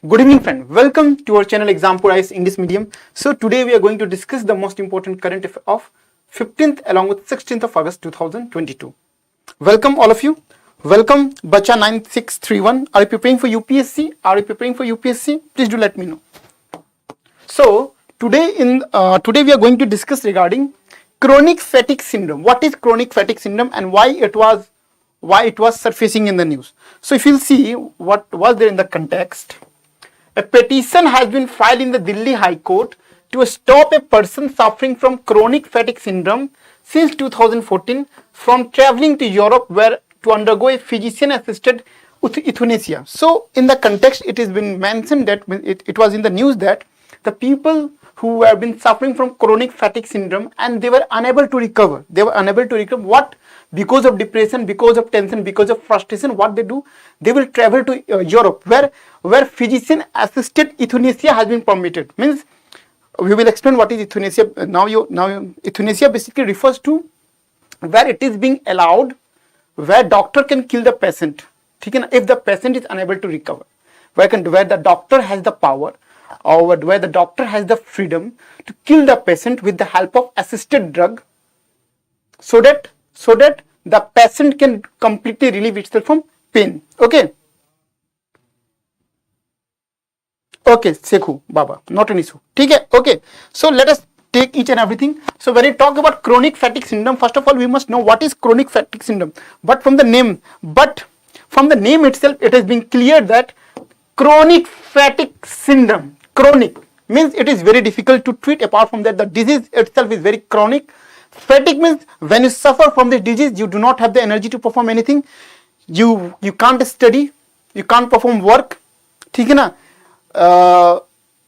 Good evening, friend. Welcome to our channel Exam for IAS English Medium. So today we are going to discuss the most important current affair of 15th along with 16th of August 2022. Welcome all of you. Welcome Bacha 9631. Are you preparing for UPSC? Are you preparing for UPSC? Please do let me know. So today we are going to discuss regarding chronic fatigue syndrome. What is chronic fatigue syndrome and why it was surfacing in the news? So if you'll see what was there in the context. A petition has been filed in the Delhi High Court to stop a person suffering from chronic fatigue syndrome since 2014 from traveling to Europe where to undergo a physician-assisted euthanasia. So in the context, it has been mentioned that it was in the news that the people who have been suffering from chronic fatigue syndrome and they were unable to recover. They were unable to recover. What? Because of depression, because of tension, because of frustration, what they do? They will travel to Europe where physician-assisted euthanasia has been permitted. Means we will explain what is euthanasia. Now euthanasia basically refers to where it is being allowed, where doctor can kill the patient. If the patient is unable to recover, where the doctor has the power or where the doctor has the freedom to kill the patient with the help of assisted drug, so that the patient can completely relieve itself from pain. Okay, Sekhu Baba, not an issue. Okay, so let us take each and everything. So when we talk about chronic fatigue syndrome, first of all we must know what is chronic fatigue syndrome. But from the name itself, it has been clear that chronic fatigue syndrome, chronic means it is very difficult to treat. Apart from that, the disease itself is very chronic. Fatigue means when you suffer from this disease, you do not have the energy to perform anything. You can't study, you can't perform work.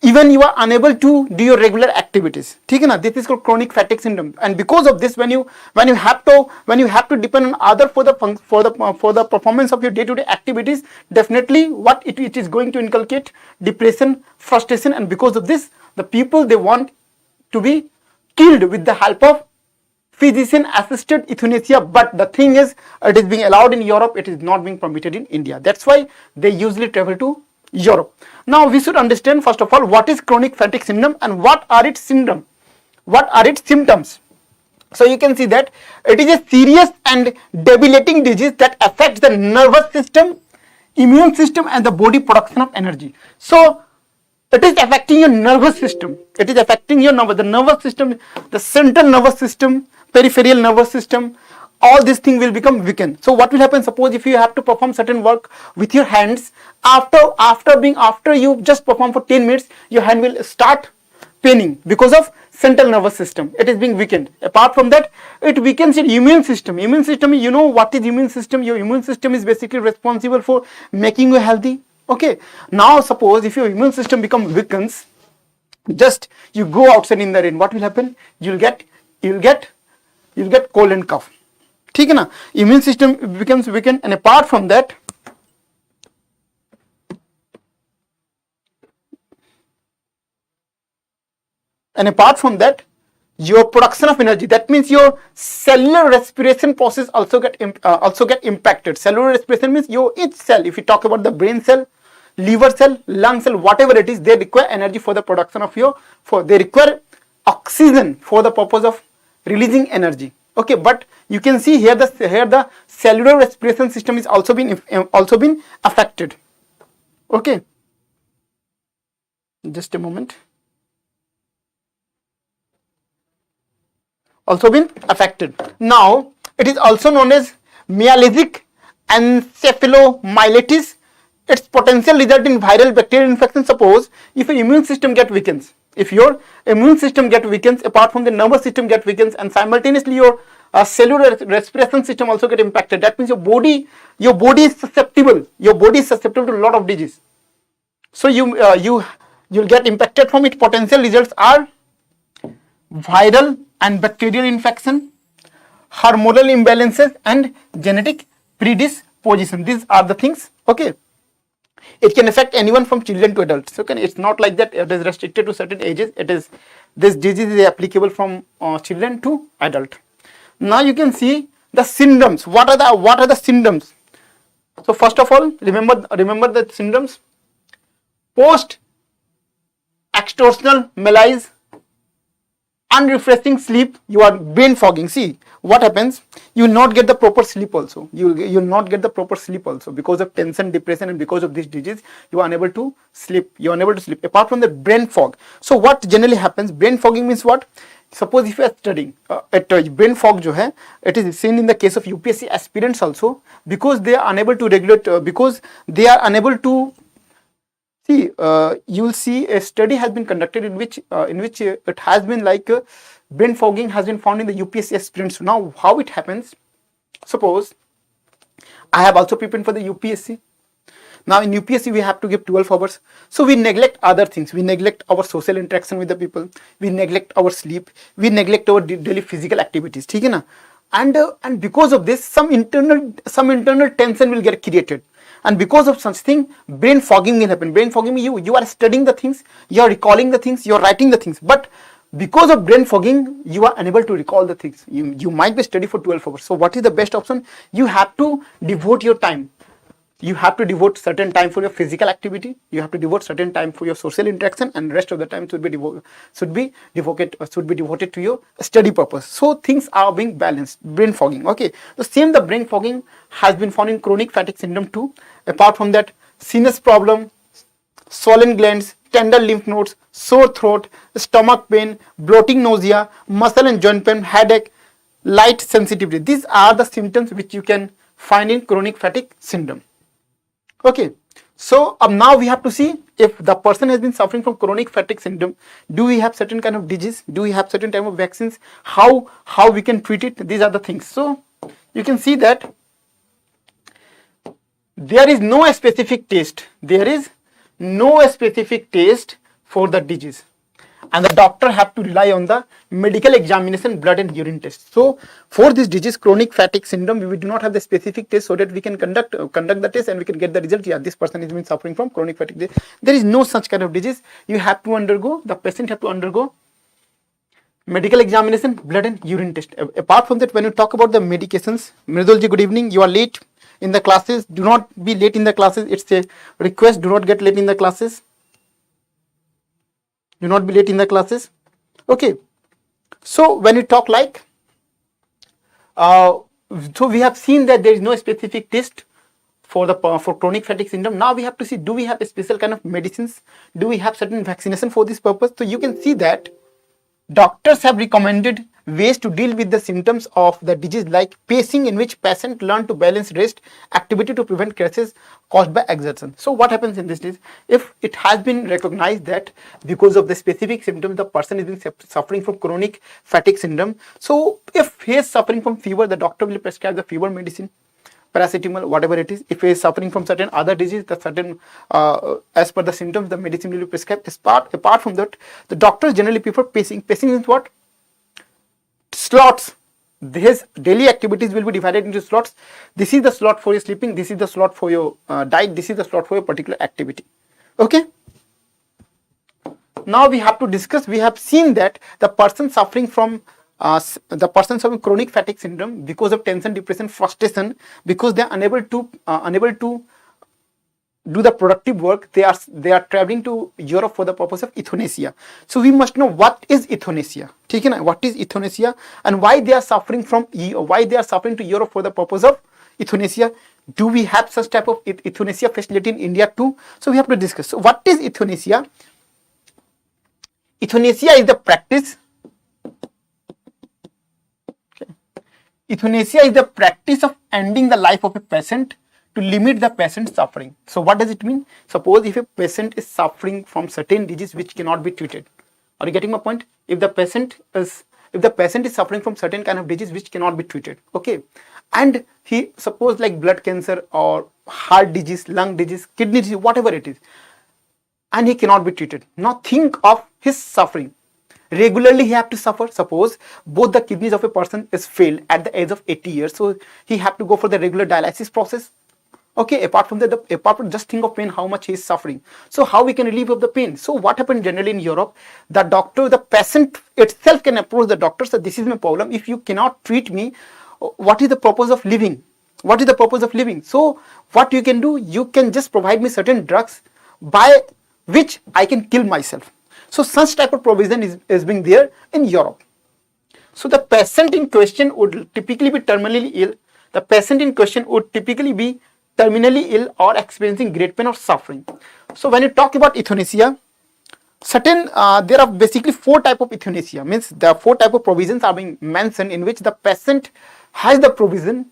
Even you are unable to do your regular activities. This is called chronic fatigue syndrome. And because of this, when you have to depend on other for the performance of your day-to-day activities, definitely what it is going to inculcate depression, frustration, and because of this, the people, they want to be killed with the help of physician-assisted euthanasia. But the thing is, it is being allowed in Europe, it is not being permitted in India. That's why they usually travel to Europe. Now we should understand first of all what is chronic fatigue syndrome and what are its symptoms. So you can see that it is a serious and debilitating disease that affects the nervous system, immune system, and the body production of energy. So it is affecting your nervous system. It is affecting the nervous system, the central nervous system, peripheral nervous system. All these things will become weakened. So what will happen? Suppose if you have to perform certain work with your hands, after you just perform for 10 minutes, your hand will start paining because of central nervous system. It is being weakened. Apart from that, it weakens your immune system. Immune system, you know what is immune system? Your immune system is basically responsible for making you healthy. Okay. Now suppose if your immune system becomes weakens, just you go outside in the rain, what will happen? You'll get cold and cough. Immune system becomes weakened, and apart from that, your production of energy, that means your cellular respiration process also get impacted. Cellular respiration means each cell, if you talk about the brain cell, liver cell, lung cell, whatever it is, they require energy for the production of they require oxygen for the purpose of releasing energy. Okay, but you can see here the cellular respiration system is also been affected. Okay, just a moment. Also been affected. Now it is also known as myalgic encephalomyelitis. Its potential result in viral bacterial infection. Suppose if your immune system get weakens, apart from the nervous system get weakens, and simultaneously your cellular respiration system also get impacted. That means your body is susceptible. Your body is susceptible to a lot of disease. So you'll get impacted from it. Potential results are viral and bacterial infection, hormonal imbalances, and genetic predisposition. These are the things. Okay. It can affect anyone from children to adults. Okay, it's not like that it is restricted to certain ages. This disease is applicable from children to adult. Now you can see the symptoms. What are the symptoms? So first of all, remember the symptoms. post extortional malaise, unrefreshing sleep, you are brain fogging. See what happens, you will not get the proper sleep also, you will not get the proper sleep also because of tension, depression, and because of this disease you are unable to sleep, apart from the brain fog. So what generally happens, brain fogging means what? Suppose if you are studying brain fog jo hai, it is seen in the case of UPSC aspirants also, because they are unable to regulate, because they are unable to see, you will see a study has been conducted in which it has been like brain fogging has been found in the UPSC aspirants. Now how it happens, suppose I have also prepared for the UPSC. Now in UPSC we have to give 12 hours, so we neglect other things, we neglect our social interaction with the people, we neglect our sleep, we neglect our daily physical activities, theek hai na? And because of this some internal tension will get created, and because of such thing brain fogging will happen. Brain fogging means you are studying the things, you are recalling the things, you are writing the things, but because of brain fogging you are unable to recall the things. You might be studying for 12 hours. So what is the best option? You have to devote your time, you have to devote certain time for your physical activity, you have to devote certain time for your social interaction, and rest of the time should be devoted to your study purpose. So things are being balanced. Brain fogging, okay. The same, the brain fogging has been found in chronic fatigue syndrome too. Apart from that, sinus problem, swollen glands, tender lymph nodes, sore throat, stomach pain, bloating, nausea, muscle and joint pain, headache, light sensitivity, these are the symptoms which you can find in chronic fatigue syndrome. Okay, so now we have to see if the person has been suffering from chronic fatigue syndrome, do we have certain kind of disease, do we have certain type of vaccines, how we can treat it, these are the things. So you can see that there is no specific test, for the disease, and the doctor have to rely on the medical examination, blood and urine test. So for this disease, chronic fatigue syndrome, we do not have the specific test so that we can conduct the test and we can get the result. Yeah, this person has been suffering from chronic fatigue. There is no such kind of disease. You have to undergo, the patient have to undergo medical examination, blood and urine test. Apart from that, when you talk about the medications, Mridulji, good evening. You are late in the classes. Do not be late in the classes. It's a request. Do not get late in the classes. Do not be late in the classes. Okay. So when you talk like, so we have seen that there is no specific test for chronic fatigue syndrome. Now we have to see, do we have a special kind of medicines? Do we have certain vaccination for this purpose? So you can see that doctors have recommended ways to deal with the symptoms of the disease, like pacing, in which patient learn to balance rest activity to prevent crashes caused by exertion. So what happens in this disease, if it has been recognized that because of the specific symptoms the person is been suffering from chronic fatigue syndrome, so if he is suffering from fever, the doctor will prescribe the fever medicine, paracetamol, whatever it is. If he is suffering from certain other disease, the certain as per the symptoms the medicine will be prescribed. Apart from that, the doctors generally prefer pacing. Pacing is what? Slots. His daily activities will be divided into slots. This is the slot for your sleeping, this is the slot for your diet, this is the slot for your particular activity. Okay. Now we have to discuss, we have seen that the person suffering from chronic fatigue syndrome, because of tension, depression, frustration, because they are unable to do the productive work, they are traveling to Europe for the purpose of euthanasia. So we must know what is euthanasia. What is euthanasia and why they are suffering to Europe for the purpose of euthanasia. Do we have such type of euthanasia facility in India too? So we have to discuss. So what is euthanasia? Euthanasia is the practice. Euthanasia is the practice of ending the life of a patient to limit the patient's suffering. So what does it mean? Suppose if a patient is suffering from certain disease which cannot be treated. Are you getting my point? If the patient is suffering from certain kind of disease which cannot be treated, okay, and he, suppose like blood cancer or heart disease, lung disease, kidney disease, whatever it is, and he cannot be treated. Now think of his suffering. Regularly he have to suffer. Suppose both the kidneys of a person is failed at the age of 80 years, so he have to go for the regular dialysis process. Okay, apart from just think of pain, how much he is suffering. So how we can relieve of the pain? So what happened generally in Europe, the patient itself can approach the doctor. So this is my problem. If you cannot treat me, what is the purpose of living? What is the purpose of living? So what you can do, you can just provide me certain drugs by which I can kill myself. So such type of provision is being there in Europe. So the patient in question would typically be terminally ill. The patient in question would typically be terminally ill or experiencing great pain or suffering. So when you talk about euthanasia, there are basically 4 types of euthanasia. Means the 4 types of provisions are being mentioned in which the patient has the provision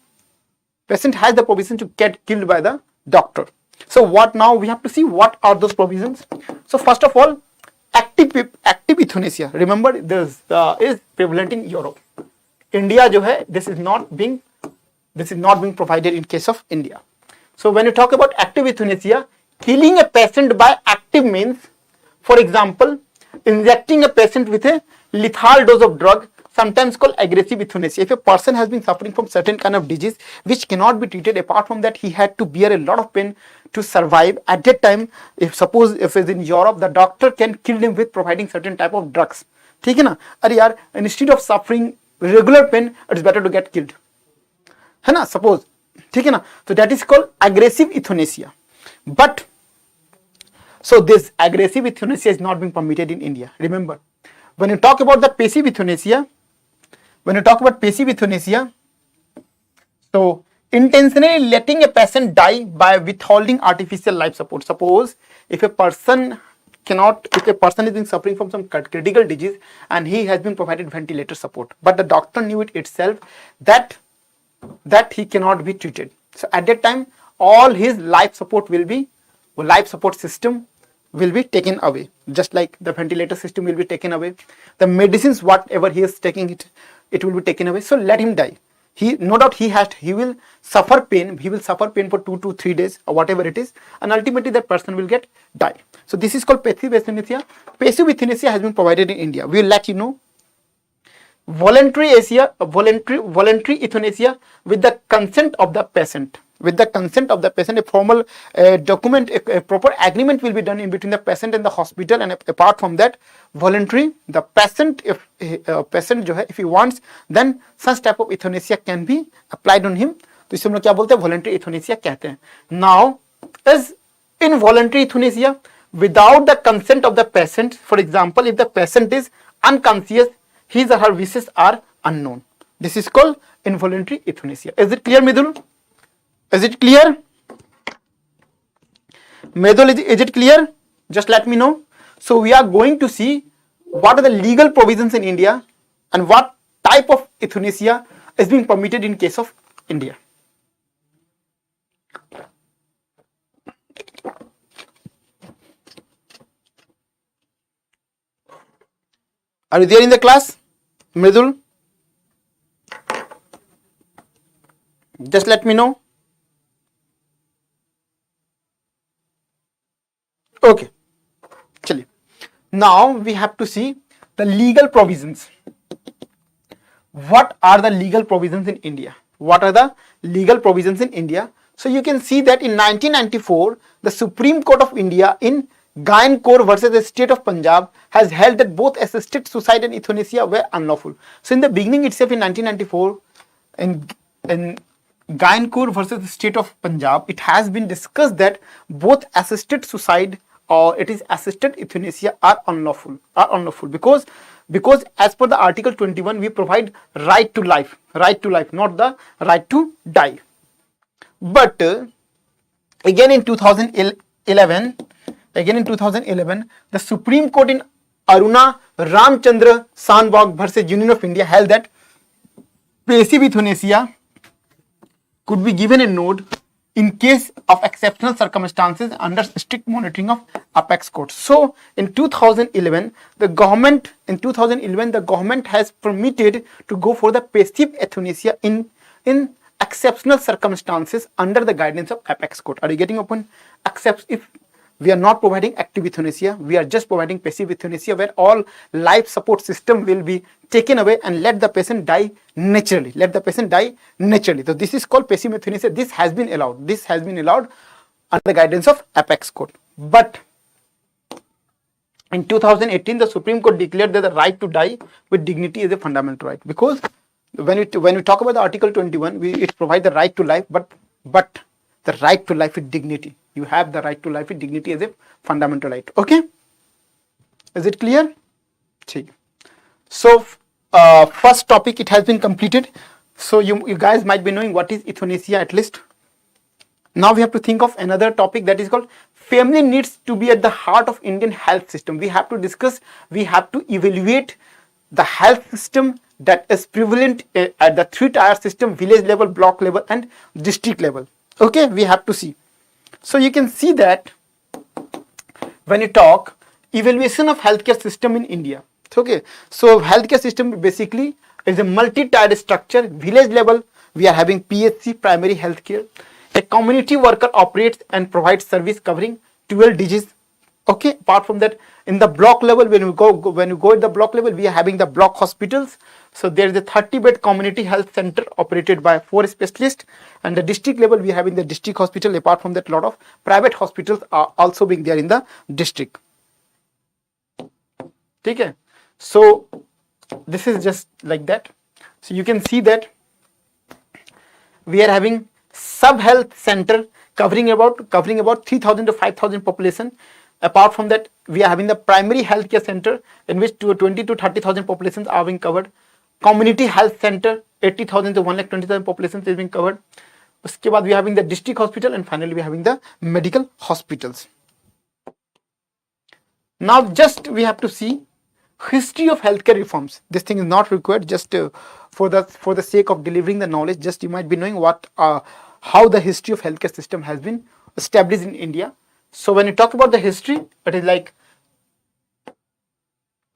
to get killed by the doctor. So what now we have to see what are those provisions. So first of all, active euthanasia. Remember, this is prevalent in Europe. India जो है, this is not being provided in case of India. So when you talk about active euthanasia, killing a patient by active means, for example, injecting a patient with a lethal dose of drug, sometimes called aggressive euthanasia. If a person has been suffering from certain kind of disease which cannot be treated, apart from that he had to bear a lot of pain to survive, at that time, if it's in Europe, the doctor can kill him with providing certain type of drugs. ठीक है ना? अरे यार, instead of suffering regular pain, it's better to get killed. है ना? Suppose, ठीक है ना? So that is called aggressive euthanasia. But so this aggressive euthanasia is not being permitted in India. Remember, when you talk about the passive euthanasia, so intentionally letting a patient die by withholding artificial life support. Suppose if a person is being suffering from some critical disease and he has been provided ventilator support, but the doctor knew it itself that he cannot be treated. So at that time, all his life support system will be taken away, just like the ventilator system will be taken away. The medicines, whatever he is taking, it will be taken away. So let him die. No doubt he will suffer pain. He will suffer pain for 2 to 3 days or whatever it is, and ultimately that person will die. So this is called passive euthanasia. Passive euthanasia has been provided in India. We will let you know. Voluntary euthanasia with the consent of the patient. A formal document, a proper agreement will be done in between the patient and the hospital, and apart from that, voluntary, the patient, if he wants, then such type of euthanasia can be applied on him. तो इसे हम लोग क्या बोलते हैं? voluntary euthanasia कहते हैं. Now, as involuntary euthanasia, without the consent of the patient, for example, if the patient is unconscious, his or her wishes are unknown. This is called involuntary euthanasia. Is it clear, Midul? Is it clear? Medul, is it clear? Just let me know. So we are going to see what are the legal provisions in India and what type of euthanasia is being permitted in case of India. Are you there in the class? Medul? Just let me know. Okay, chaliye. Now we have to see the legal provisions. What are the legal provisions in India? So you can see that in 1994, the Supreme Court of India in Gayan Kaur versus the state of Punjab has held that both assisted suicide and euthanasia were unlawful. So in the beginning itself, in 1994, in Gayan Kaur versus the state of Punjab, it has been discussed that both assisted suicide or it is assisted euthanasia are unlawful because as per the Article 21 we provide right to life, not the right to die. But again in 2011, the Supreme Court in Aruna Ramchandra Sandbog versus Union of India held that passive euthanasia could be given a nod in case of exceptional circumstances under strict monitoring of apex courts. So in 2011, the government has permitted to go for the passive euthanasia in exceptional circumstances under the guidance of apex court. Are you getting open? Except if we are not providing active euthanasia, we are just providing passive euthanasia where all life support system will be taken away and let the patient die naturally. So this is called passive euthanasia. This has been allowed under the guidance of apex court. But in 2018, the Supreme Court declared that the right to die with dignity is a fundamental right, because when we talk about the Article 21, it provides the right to life, but the right to life with dignity. You have the right to life with dignity as a fundamental right. Okay, is it clear? So first topic it has been completed. So you guys might be knowing what is euthanasia at least. Now we have to think of another topic that is called family needs to be at the heart of Indian health system. We have to discuss, we have to evaluate the health system that is prevalent at the 3-tier system, village level, block level and district level. Okay, we have to see. So you can see that when you talk evaluation of healthcare system in India. Okay, so healthcare system basically is a multi-tiered structure. Village level we are having PHC, primary healthcare. A community worker operates and provides service covering 12 diseases. Okay, apart from that, in the block level, when you go at the block level, we are having the block hospitals. So there is a 30-bed community health center operated by 4 specialists, and the district level we are having the district hospital. Apart from that, a lot of private hospitals are also being there in the district. Okay, so this is just like that. So you can see that we are having sub-health center covering about 3,000 to 5,000 population. Apart from that, we are having the primary healthcare center in which 20 to 30,000 populations are being covered. Community health center 80,000 to 1,20,000 populations is being covered. Uske baad we are having the district hospital, and finally we are having the medical hospitals. Now just we have to see history of healthcare reforms. This thing is not required, just for the sake of delivering the knowledge. Just you might be knowing what how the history of healthcare system has been established in India. So when you talk about the history, it is like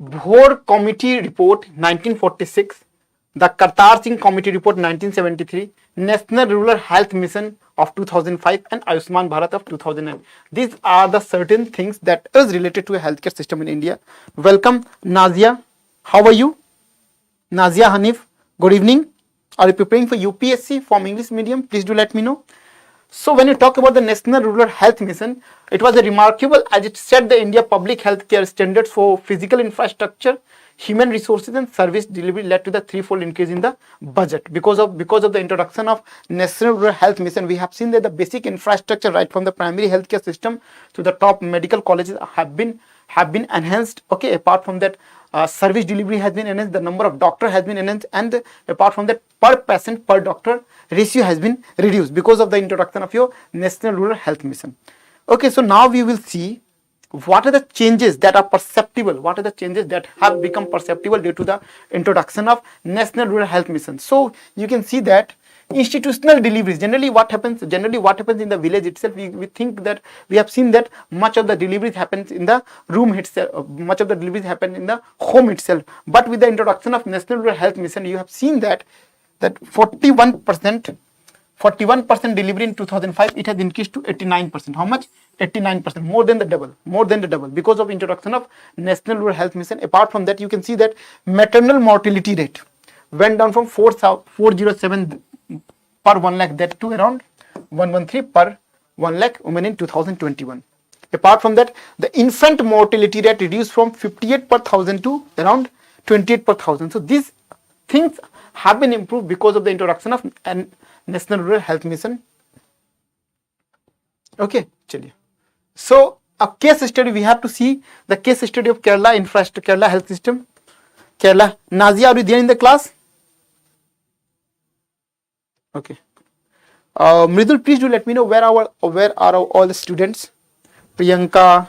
Bhor Committee Report 1946, the Kartar Singh Committee Report 1973, National Rural Health Mission of 2005 and Ayushman Bharat of 2009. These are the certain things that is related to a healthcare system in India. Welcome Nazia. How are you? Nazia Hanif, good evening. Are you preparing for UPSC from English medium? Please do let me know. So when you talk about the National Rural Health Mission, it was a remarkable as it set the India public health care standards for physical infrastructure, human resources and service delivery, led to the threefold increase in the budget. Because of the introduction of National Rural Health Mission, we have seen that the basic infrastructure right from the primary healthcare system to the top medical colleges have been enhanced. Okay, apart from that, service delivery has been enhanced, the number of doctors has been enhanced, and apart from that, per patient per doctor ratio has been reduced because of the introduction of your National Rural Health Mission. Okay, so now we will see what are the changes that are perceptible, what are the changes that have become perceptible due to the introduction of National Rural Health Mission. So you can see that institutional deliveries, generally what happens in the village itself, we think that we have seen that much of the deliveries happens in the room itself, much of the deliveries happen in the home itself. But with the introduction of National Rural Health Mission, you have seen that 41% delivery in 2005, it has increased to 89%. How much? 89%, more than the double because of introduction of National Rural Health Mission. Apart from that, you can see that maternal mortality rate went down from 407 per 1 lakh that to around 113 per 1 lakh women in 2021. Apart from that, the infant mortality rate reduced from 58 per 1,000 to around 28 per 1,000. So these things have been improved because of the introduction of National Rural Health Mission. Okay, chaliye. So a case study, we have to see the case study of Kerala infrastructure, Kerala health system. Kerala, Nazia, are you there in the class? Okay. Mridul, please do let me know where are all the students. Priyanka,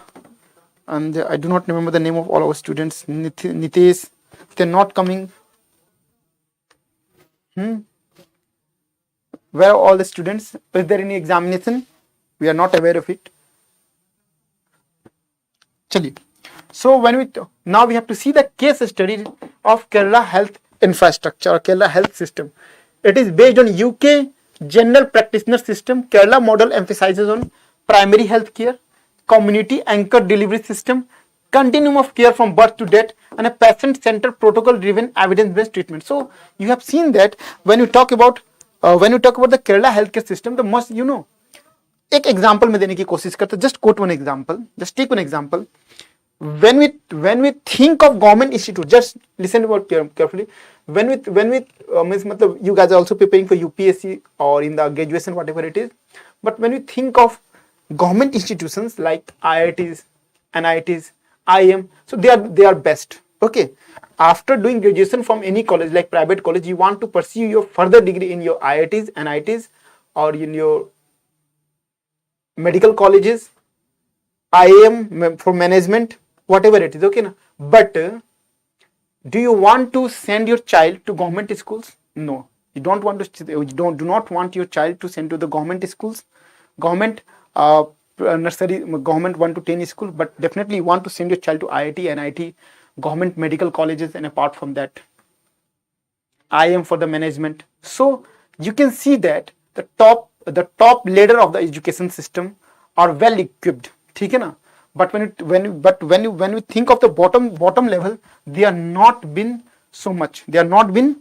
and I do not remember the name of all our students. Nitesh, they're not coming. Where are all the students? Is there any examination? We are not aware of it. Chaliye. So now we have to see the case study of Kerala health infrastructure or Kerala health system. It is based on UK general practitioner system. Kerala model emphasizes on primary health care, community anchored delivery system, continuum of care from birth to death, and a patient-centered protocol-driven evidence-based treatment. So you have seen that when you talk about the Kerala healthcare system, the most एक example में देने की कोशिश करते, just quote one example, just take one example. When we think of government institute, just listen about carefully. When we means matlab you guys are also preparing for UPSC or in the graduation, whatever it is. But when we think of government institutions like IITs, NITs, IIM, so they are best. Okay, after doing graduation from any college like private college, you want to pursue your further degree in your IITs, NITs, or in your medical colleges, IIM for management, whatever it is. Okay, na? But do you want to send your child to government schools? No, you don't want to. You do not want your child to send to the government schools, government nursery, government 1 to 10 school. But definitely you want to send your child to IIT, NIT, government medical colleges, and apart from that, IIM for the management. So you can see that the top ladder of the education system are well equipped. ठीक है ना? But when you think of the bottom level, they are not been so much. They are not been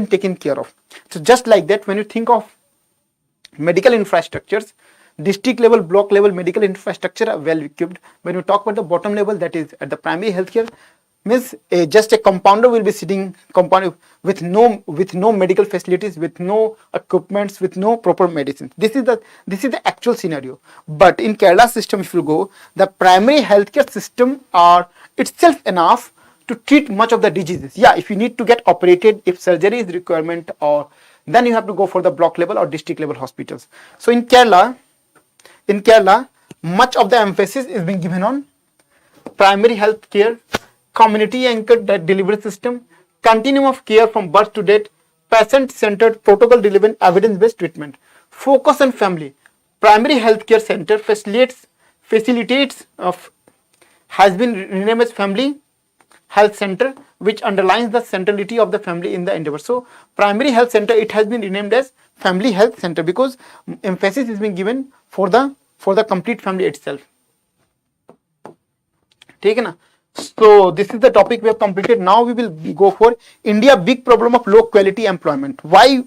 taken care of. So just like that, when you think of medical infrastructures, district level, block level medical infrastructure are well equipped. When you talk about the bottom level, that is at the primary healthcare, means just a compounder will be sitting with no medical facilities, with no equipments, with no proper medicine. This is the actual scenario. But in Kerala system, if you go, the primary healthcare system are itself enough to treat much of the diseases. Yeah, if you need to get operated, if surgery is requirement, or then you have to go for the block level or district level hospitals. So in Kerala, much of the emphasis is being given on primary health care, community anchored delivery system, continuum of care from birth to death, patient centered protocol driven evidence based treatment, focus on family. Primary health care center facilitates has been renamed as family health center, which underlines the centrality of the family in the endeavor. So primary health center, it has been renamed as family health center because emphasis is being given for the complete family itself. ठीक है ना? So this is the topic we have completed. Now we will go for India big problem of low quality employment. Why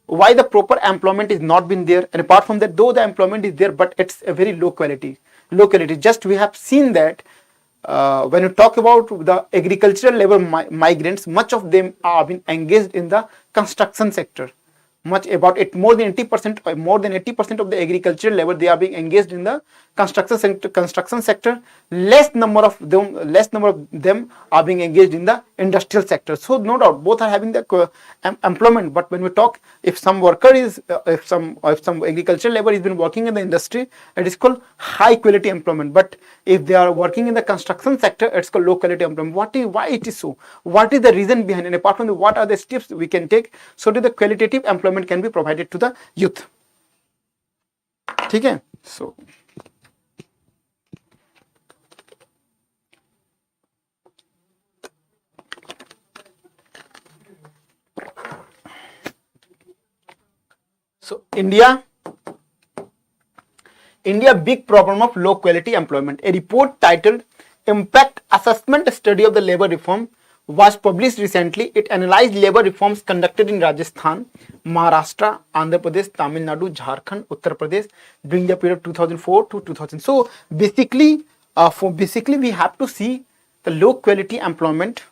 the proper employment is not been there, and apart from that, though the employment is there, but it's a very low quality. Just we have seen that when you talk about the agricultural labor migrants, much of them are been engaged in the construction sector. More than 80% of the agricultural labor, they are being engaged in the construction sector. Less number of them are being engaged in the industrial sector. So no doubt both are having the employment. But when we talk, if some worker is if some agricultural labor has been working in the industry, it is called high quality employment. But if they are working in the construction sector, it's called low quality employment. Why it is so? What is the reason behind? And apart from what are the steps we can take so that the qualitative employment can be provided to the youth? ठीक है? So India big problem of low quality employment. A report titled Impact Assessment Study of the Labor Reform was published recently. It analyzed labor reforms conducted in Rajasthan, Maharashtra, Andhra Pradesh, Tamil Nadu, Jharkhand, Uttar Pradesh during the period 2004 to 2000. So basically we have to see the low quality employment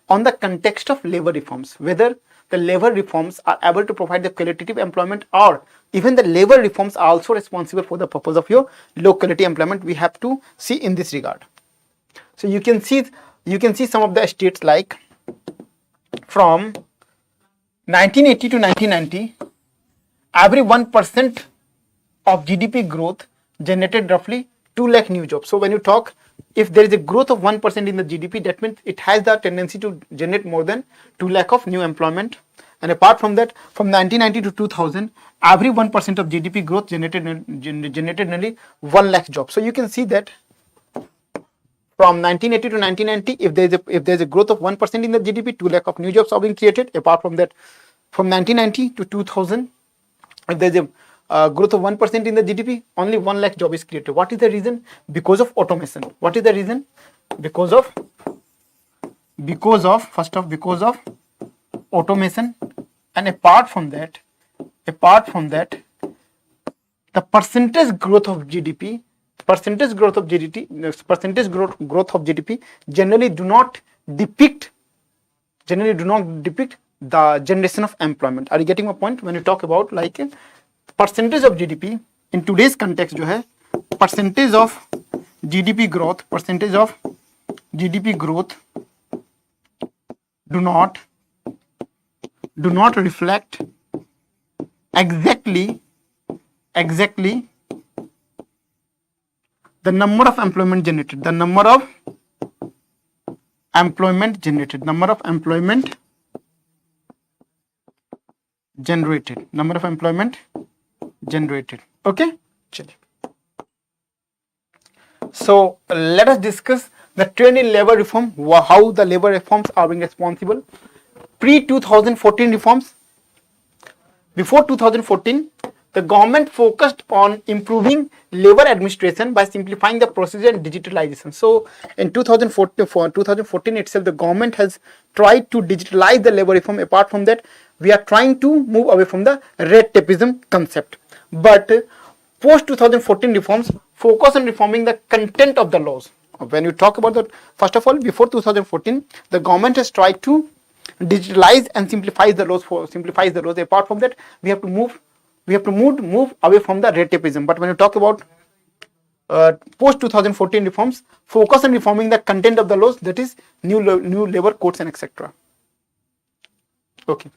on the context of labor reforms, whether the labor reforms are able to provide the qualitative employment, or even the labor reforms are also responsible for the purpose of your low quality employment. We have to see in this regard. So you can see some of the states like from 1980 to 1990, every 1% of GDP growth generated roughly 2 lakh new jobs. So when you talk, if there is a growth of 1% in the GDP, that means it has the tendency to generate more than 2 lakh of new employment. And apart from that, from 1990 to 2000, every 1% of GDP growth generated nearly 1 lakh jobs. So you can see that from 1980 to 1990, if there is a growth of 1% in the GDP, 2 lakh of new jobs are being created. Apart from that, from 1990 to 2000, if there is a growth of 1% in the GDP, only 1 lakh job is created. What is the reason? Because of automation. What is the reason? Because of automation. And apart from that, the percentage growth of GDP generally do not depict the generation of employment. Are you getting my point? When you talk about like percentage of GDP in today's context जो है percentage of GDP growth, percentage of GDP growth do not reflect exactly the number of employment generated, the number of employment generated, number of employment generated. Okay, chलिए. So let us discuss the trend in labor reform, how the labor reforms are being responsible. Pre-2014 reforms. Before 2014, the government focused on improving labor administration by simplifying the procedure and digitalization. So in 2014 itself, the government has tried to digitalize the labor reform. Apart from that, we are trying to move away from the red tapeism concept. But post 2014 reforms focus on reforming the content of the laws. When you talk about that, first of all, before 2014, the government has tried to digitalize and simplify the laws. Apart from that, we have to move away from the red tapeism. But when you talk about post 2014 reforms, focus on reforming the content of the laws, that is new labor codes and etc. Okay.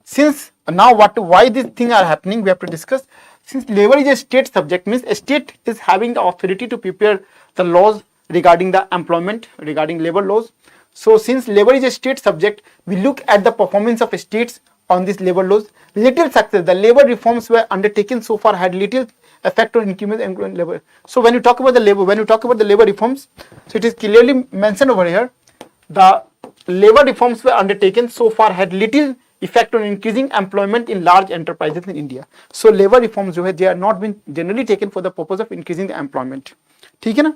Since now why these things are happening, we have to discuss. Since labor is a state subject, means a state is having the authority to prepare the laws regarding the employment, regarding labor laws. So since labor is a state subject, we look at the performance of states on these labor laws. Little success, the labor reforms were undertaken so far had little effect on increment employment labor. So when you talk about the labor reforms, so it is clearly mentioned over here, the labor reforms were undertaken so far had little effect on increasing employment in large enterprises in India. So labor reforms जो है, they are not been generally taken for the purpose of increasing the employment. ठीक है ना?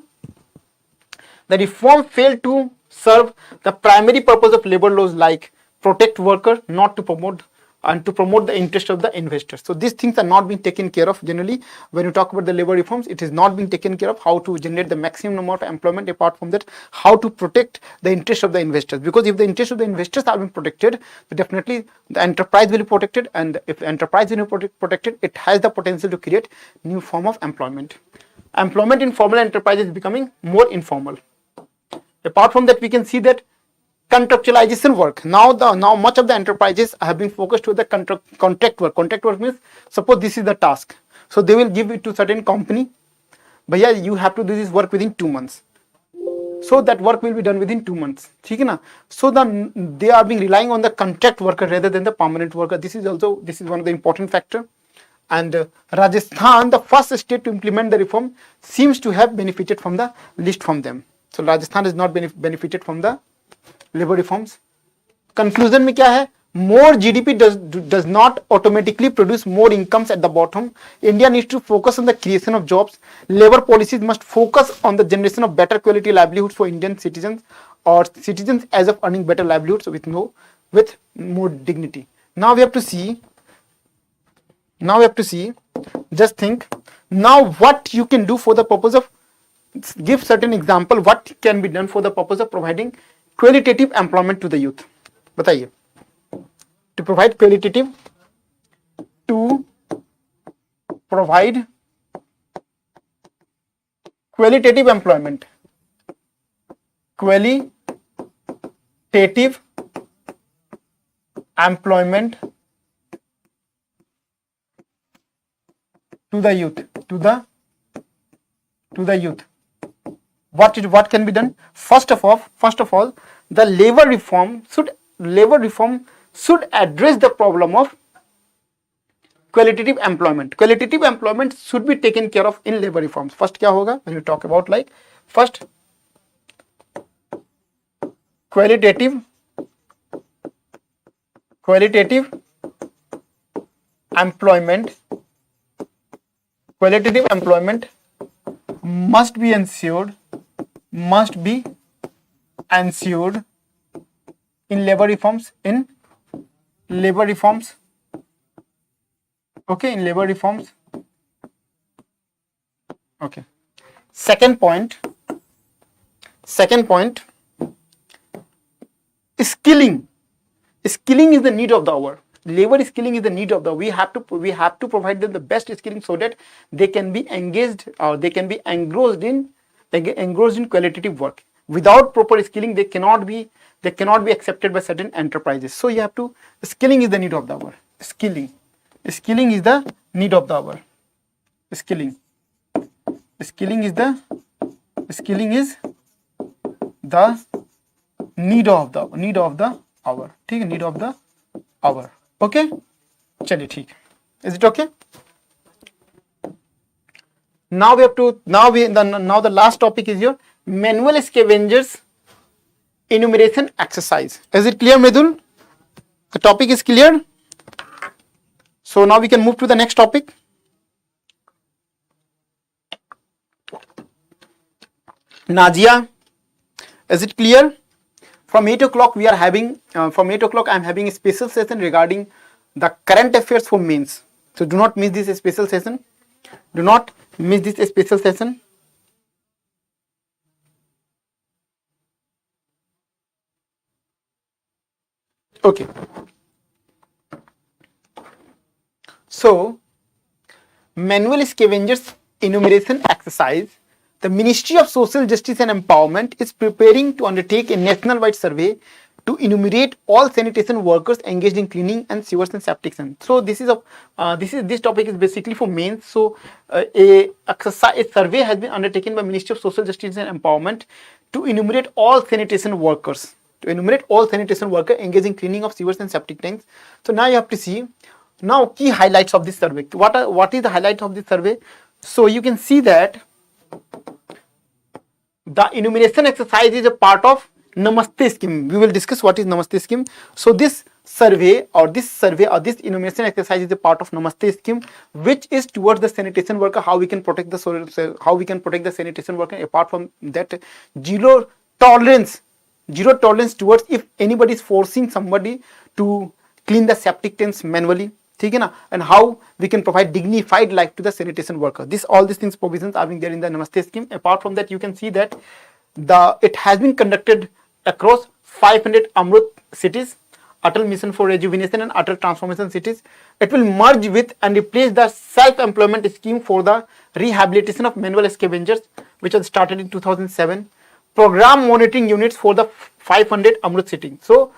The reform failed to serve the primary purpose of labor laws, like protect worker, not to promote the interest of the investors. So these things are not being taken care of generally. When you talk about the labor reforms, it is not being taken care of how to generate the maximum number of employment. Apart from that, how to protect the interest of the investors, because if the interest of the investors are being protected, then definitely the enterprise will be protected, and if enterprise will be protected, it has the potential to create new form of employment. Employment in formal enterprise is becoming more informal. Apart from that, we can see that contractualization work. Now much of the enterprises have been focused to the contract work. Contract work means, suppose this is the task, so they will give it to certain company, but yeah, you have to do this work within 2 months. So that work will be done within 2 months. ठीक है ना? So they are being relying on the contract worker rather than the permanent worker. This is one of the important factor. And Rajasthan, the first state to implement the reform, seems to have benefited from the least from them. So Rajasthan has not benefited from the labor reforms. Conclusion में क्या है? More GDP does not automatically produce more incomes at the bottom. India needs to focus on the creation of jobs. Labor policies must focus on the generation of better quality livelihoods for Indian citizens, or citizens as of earning better livelihoods with more dignity. Now we have to see. Just think now what you can do for the purpose of, give certain example what can be done for the purpose of providing qualitative employment to the youth. बताइए. To provide qualitative employment. Qualitative employment to the youth. What can be done? First of all, the labor reform should address the problem of qualitative employment. Qualitative employment should be taken care of in labor reforms. First क्या होगा? When you talk about first qualitative employment must be ensured in labor reforms. Okay, in labor reforms. Okay. Second point, skilling is the need of the hour. labor skilling is the need of the, we have to provide them the best skilling so that they can be engaged or they can be engrossed in qualitative work. Without proper skilling, they cannot be accepted by certain enterprises. So you have to, skilling is the need of the hour. Skilling is the need of the hour. Skilling is the need of the hour. ठीक है, need of the hour. Okay, चलिए ठीक. Is it okay? Now the last topic is your manual scavengers enumeration exercise. Is it clear, Medul? The topic is clear. So now we can move to the next topic. Najia, is it clear? From 8 o'clock we are having, I am having a special session regarding the current affairs for mains. So do not miss this special session. Do not miss this special session. Okay. So, manual scavengers enumeration exercise. The Ministry of Social Justice and Empowerment is preparing to undertake a national-wide survey to enumerate all sanitation workers engaged in cleaning and sewers and septic systems. So this topic is basically for mains. So a survey has been undertaken by Ministry of Social Justice and Empowerment to enumerate all sanitation workers. Engaged in cleaning of sewers and septic tanks. So now you have to see now key highlights of this survey. What is the highlight of this survey? So you can see that the enumeration exercise is a part of Namaste scheme. We will discuss what is Namaste scheme. So this enumeration exercise is a part of Namaste scheme, which is towards the sanitation worker, how we can protect the sanitation worker. Apart from that, zero tolerance towards if anybody is forcing somebody to clean the septic tanks manually. And how we can provide dignified life to the sanitation worker. All these things provisions are being there in the Namaste scheme. Apart from that, you can see that it has been conducted across 500 Amrut cities, Atal Mission for Rejuvenation and Atal Transformation cities. It will merge with and replace the self-employment scheme for the rehabilitation of manual scavengers, which was started in 2007. Program monitoring units for the 500 Amrut cities. So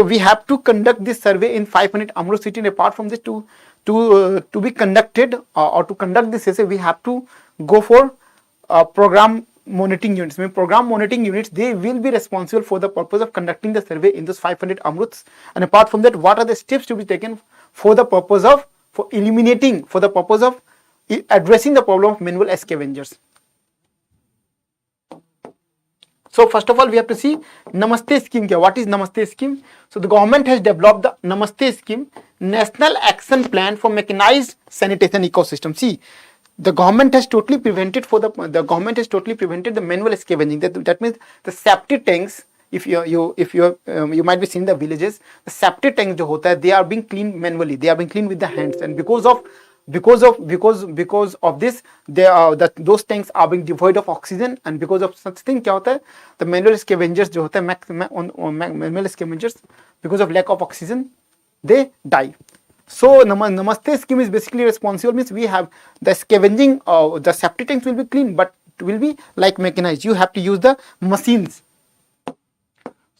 we have to conduct this survey in 500 Amrut city. And apart from this, to be conducted or to conduct this essay, we have to go for program monitoring units. Program monitoring units, they will be responsible for the purpose of conducting the survey in those 500 Amruts. And apart from that, what are the steps to be taken for the purpose of addressing the problem of manual scavengers. So first of all, we have to see Namaste scheme. What is Namaste scheme? So the government has developed the Namaste scheme, National Action Plan for Mechanized Sanitation Ecosystem. See, the government has totally prevented the manual scavenging. That means the septic tanks. If you might be seeing the villages, the septic tanks they are being cleaned manually. They are being cleaned with the hands, and because of this, those tanks are being devoid of oxygen, and because of such thing, the manual scavengers manual scavengers, because of lack of oxygen, they die. So Namaste scheme is basically responsible, means we have the scavenging, the septic tanks will be clean, but it will be like mechanized. You have to use the machines.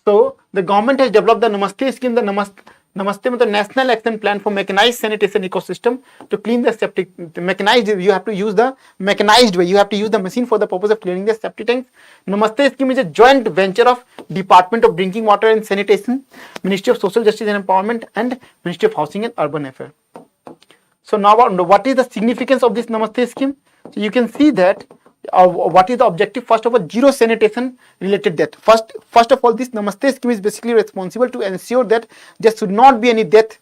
So the government has developed the Namaste scheme, the Namaste National Action Plan for Mechanized Sanitation Ecosystem to clean the septic. The mechanized, you have to use the mechanized way. You have to use the machine for the purpose of cleaning the septic tanks. Namaste scheme is a joint venture of Department of Drinking Water and Sanitation, Ministry of Social Justice and Empowerment, and Ministry of Housing and Urban Affairs. So now, what is the significance of this Namaste scheme? So you can see that what is the objective? First of all, zero sanitation related death. First of all, this Namaste scheme is basically responsible to ensure that there should not be any death.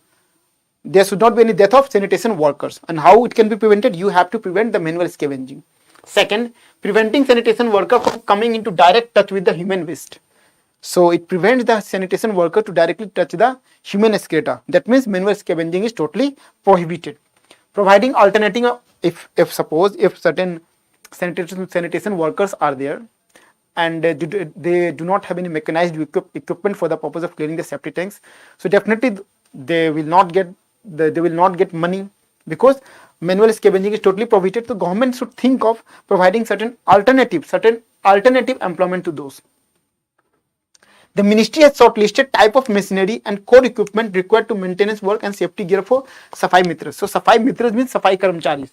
There should not be any death of sanitation workers. And how it can be prevented? You have to prevent the manual scavenging. Second, preventing sanitation worker from coming into direct touch with the human waste. So it prevents the sanitation worker to directly touch the human excreta. That means manual scavenging is totally prohibited. Providing alternative, if certain sanitation workers are there and they do not have any mechanized equipment for the purpose of cleaning the septic tanks, so definitely they will not get money, because manual scavenging is totally prohibited. So government should think of providing certain alternative employment to those. The ministry has shortlisted type of machinery and core equipment required to maintenance work and safety gear for Safai Mitras. So Safai Mitras means Safai Karamcharis.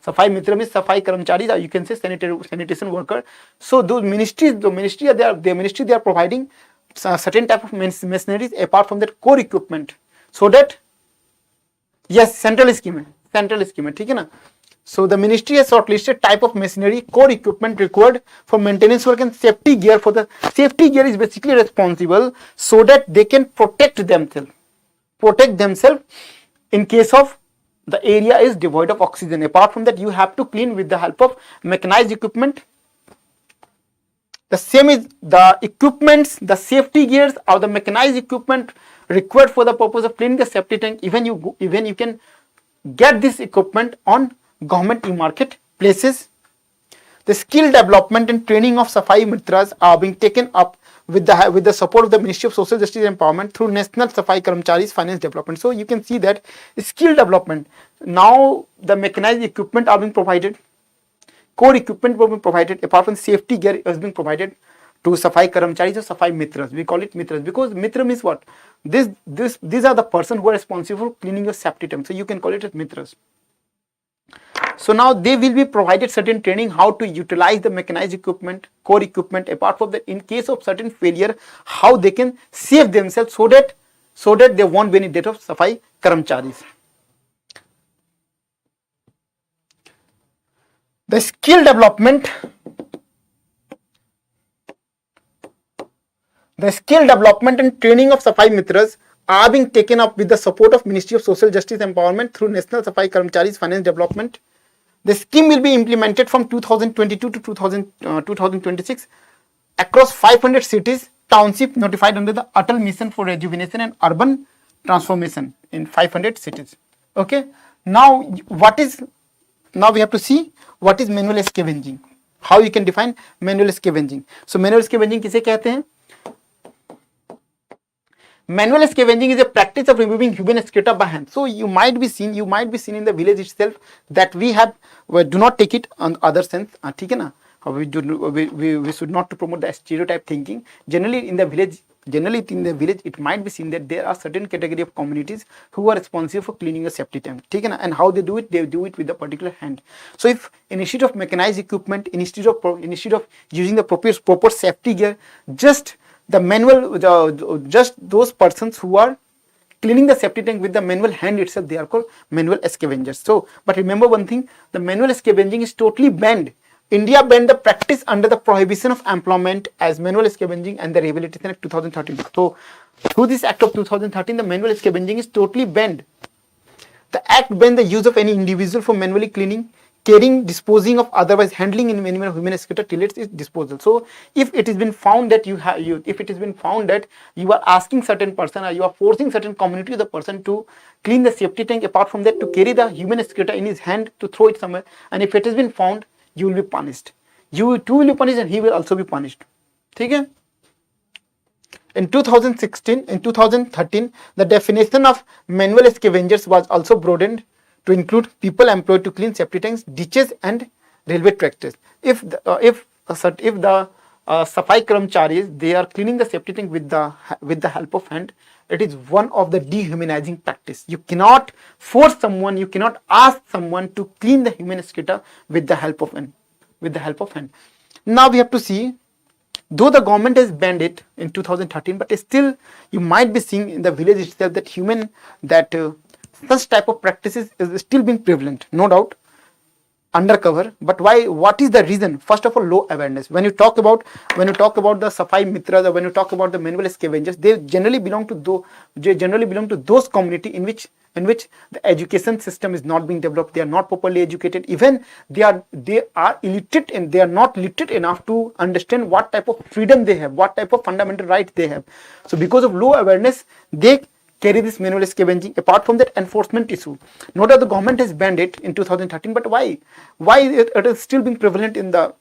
Safai Mitra means Safai Karamcharis, or you can say sanitation worker. So those ministries, they are providing certain type of machineries apart from that core equipment, so that yes, central scheme, ठीक है ना. So the ministry has shortlisted type of machinery, core equipment required for maintenance work and safety gear. For the safety gear is basically responsible so that they can protect themselves in case of the area is devoid of oxygen. Apart from that, you have to clean with the help of mechanized equipment. The same is the equipments, the safety gears or the mechanized equipment required for the purpose of cleaning the septic tank. Even you can get this equipment on government e-market places. The skill development and training of Safai Mitras are being taken up with the support of the Ministry of Social Justice and Empowerment through National Safai Karamcharis Finance Development. So you can see that skill development, now the mechanized equipment are being provided, core equipment will be provided, apart from safety gear is being provided to Safai Karamcharis or Safai Mitras. We call it Mitras because Mitra means what? These are the person who are responsible for cleaning your septic tank. So you can call it as Mitras. So now they will be provided certain training how to utilize the mechanized equipment, core equipment. Apart from that, in case of certain failure, how they can save themselves so that there won't be any death of Safai Karamcharis. The skill development and training of Safai Mitras are being taken up with the support of Ministry of Social Justice Empowerment through National Safai Karamcharis Finance Development. The scheme will be implemented from 2022 to 2026 across 500 cities, township notified under the Atal Mission for Rejuvenation and Urban Transformation in 500 cities. Okay. Now we have to see what is manual scavenging. How you can define manual scavenging. So manual scavenging किसे कहते हैं? Manual scavenging is a practice of removing human excreta by hand. So you might be seen in the village itself that we do not take it on other sense. ठीक है ना? We should not to promote the stereotype thinking. Generally in the village it might be seen that there are certain category of communities who are responsible for cleaning a septic tank. ठीक है ना? And how they do it with the particular hand. So if instead of mechanized equipment, instead of using the proper safety gear, just those persons who are cleaning the septic tank with the manual hand itself, they are called manual scavengers. So, but remember one thing, the manual scavenging is totally banned. India banned the practice under the Prohibition of Employment as Manual Scavenging and the Rehabilitation Act 2013. So, through this Act of 2013, the manual scavenging is totally banned. The Act banned the use of any individual for manually cleaning, carrying, disposing of, otherwise handling in manner of human excreta till its disposal. So, if it has been found that you are asking certain person or you are forcing certain community of the person to clean the septic tank, apart from that to carry the human excreta in his hand to throw it somewhere, and if it has been found, you will be punished. You too will be punished and he will also be punished. Okay? In 2013, the definition of manual scavengers was also broadened to include people employed to clean septic tanks, ditches and railway tracks. If the Safai Karamcharis, they are cleaning the septic tank with the help of hand, it is one of the dehumanizing practice. You cannot force someone, you cannot ask someone to clean the human excreta with the help of hand. Now we have to see, though the government has banned it in 2013, but still you might be seeing in the village itself that such type of practices is still being prevalent, no doubt, undercover. But why? What is the reason? First of all, low awareness. When you talk about the Safai Mitras, or when you talk about the manual scavengers, they generally belong to those community in which the education system is not being developed. They are not properly educated. Even they are illiterate, and they are not literate enough to understand what type of freedom they have, what type of fundamental rights they have. So because of low awareness, they carry this manual scavenging. Apart from that, enforcement issue. No doubt the government has banned it in 2013, but why? Why it is still being prevalent in the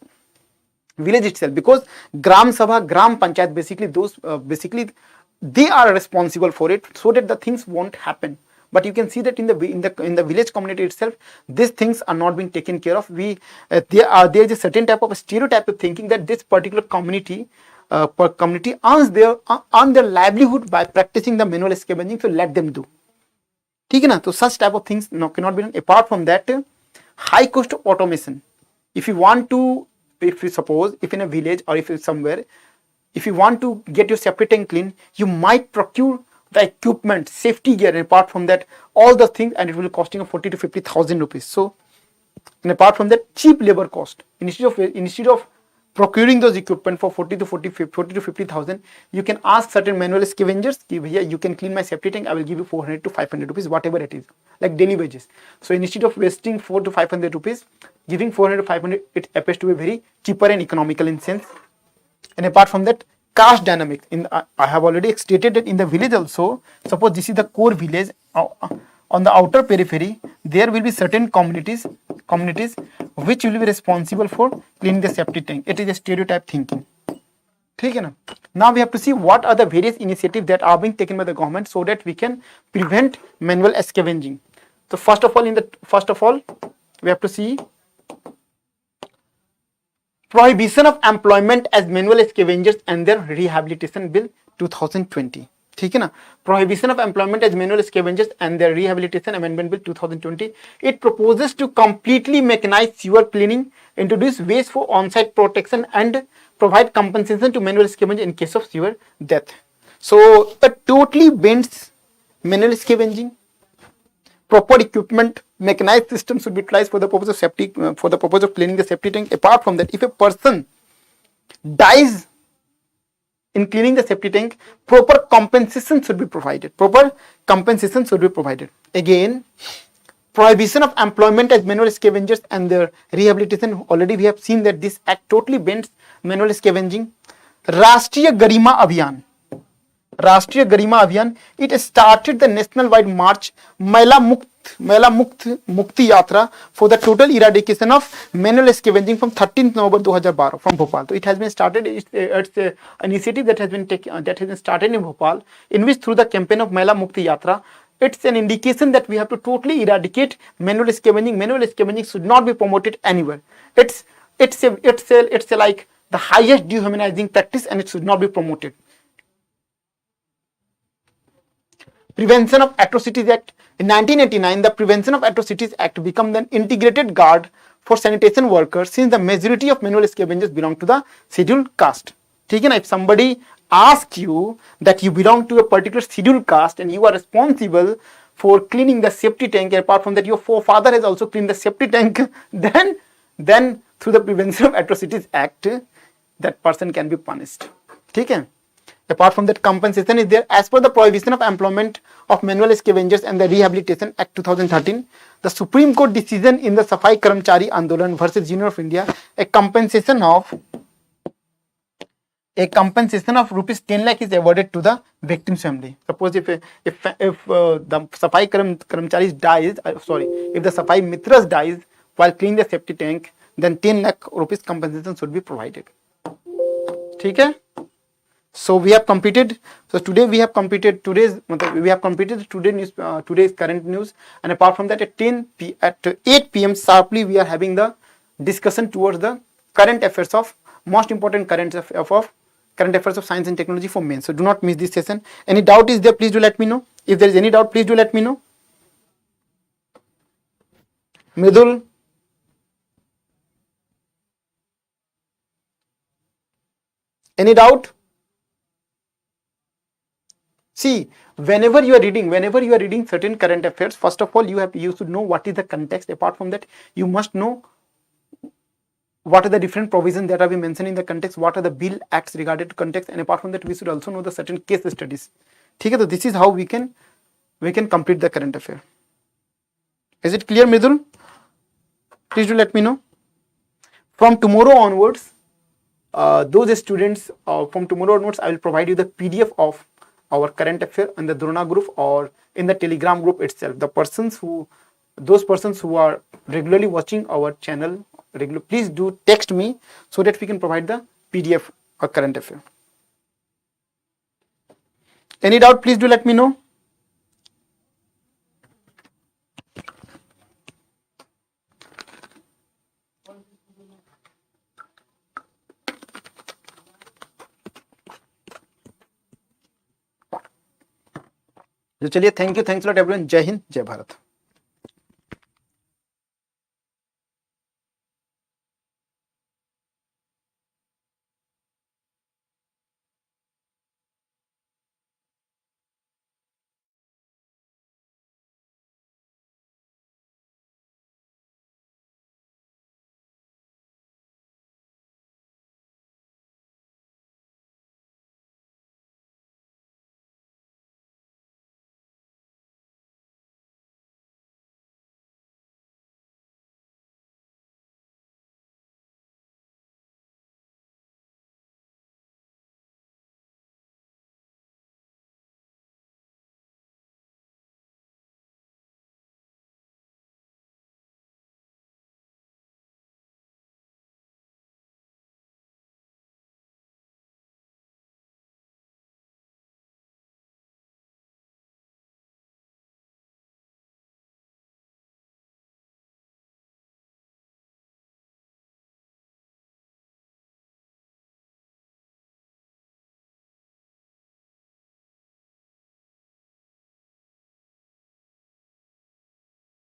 village itself? Because Gram Sabha, Gram Panchayat, basically they are responsible for it, so that the things won't happen. But you can see that in the village community itself, these things are not being taken care of. There is a certain type of stereotype of thinking that this particular community earns their livelihood by practicing the manual scavenging, so let them do. ठीक है ना. तो such type of things cannot be done. Apart from that, high cost of automation. If you suppose if in a village or if it's somewhere, if you want to get your septic tank clean, you might procure the equipment, safety gear, and apart from that, all the things, and it will be costing 40 to 50,000 rupees. So, and apart from that, cheap labor cost. Instead of procuring those equipment for 40 to 50,000, you can ask certain manual scavengers, you can clean my septic tank, I will give you 400 to 500 rupees, whatever it is, like daily wages. So instead of wasting 4 to 500 rupees, giving 400 to 500, it appears to be very cheaper and economical in sense. And apart from that, caste dynamics. I have already stated that in the village also, suppose this is the core village, on the outer periphery, there will be certain communities which will be responsible for cleaning the septic tank. It is a stereotype thinking. ठीक है ना. Now we have to see what are the various initiatives that are being taken by the government so that we can prevent manual scavenging. So first of all, we have to see prohibition of employment as manual scavengers and their rehabilitation bill 2020. ठीक है ना. Prohibition of employment as manual scavengers and their rehabilitation amendment bill 2020. It proposes to completely mechanize sewer cleaning, introduce ways for on-site protection, and provide compensation to manual scavengers in case of sewer death. So it totally bans manual scavenging. Proper equipment, mechanized systems should be utilized for the purpose of cleaning the septic tank. Apart from that, if a person dies in cleaning the septic tank, proper compensation should be provided. Again, prohibition of employment as manual scavengers and their rehabilitation. Already we have seen that this act totally bans manual scavenging. राष्ट्रीय गरिमा अभियान, it started the national wide march मैला मुक्ति यात्रा for the total eradication of manual scavenging from 13th November 2012 from Bhopal. So it has been started. It's an initiative that has been started in Bhopal, in which through the campaign of मैला मुक्ति यात्रा, it's an indication that we have to totally eradicate manual scavenging. Manual scavenging should not be promoted anywhere. It's like the highest dehumanizing practice, and it should not be promoted. Prevention of Atrocities Act. In 1989, the Prevention of Atrocities Act became an integrated guard for sanitation workers, since the majority of manual scavengers belong to the scheduled caste. ठीक है ना. If somebody asks you that you belong to a particular scheduled caste and you are responsible for cleaning the septic tank, and apart from that your forefather has also cleaned the septic tank, then through the Prevention of Atrocities Act, that person can be punished. ठीक है. Apart from that, compensation is there. As per the Prohibition of Employment of Manual Scavengers and the Rehabilitation Act 2013, the Supreme Court decision in the Safai Karamchari Andolan versus Union of India, a compensation of rupees 10 lakh is awarded to the victim's family. Suppose if the Safai Karamcharis dies, if the Safai Mitras dies while cleaning the septic tank, then 10 lakh rupees compensation should be provided. ठीक है. So we have completed. So today we have completed today's current news, and apart from that, at 8 p.m. sharply we are having the discussion towards the current affairs of most important current affairs of science and technology for men. So do not miss this session. Any doubt is there, please do let me know. If there is any doubt, please do let me know. Mridul. Any doubt? See, whenever you are reading certain current affairs, first of all, you should know what is the context. Apart from that, you must know what are the different provisions that have been mentioned in the context, what are the bill acts regarding to context, and apart from that, we should also know the certain case studies. Okay, so this is how we can complete the current affair. Is it clear, Mridul? Please do let me know. From tomorrow onwards, those students, from tomorrow onwards, I will provide you the PDF of our current affair in the Drona group or in the Telegram group itself. Those persons who are regularly watching our channel, please do text me so that we can provide the PDF of current affair. Any doubt, please do let me know. तो चलिए, thank you, thanks lot everyone, जय हिंद, जय भारत।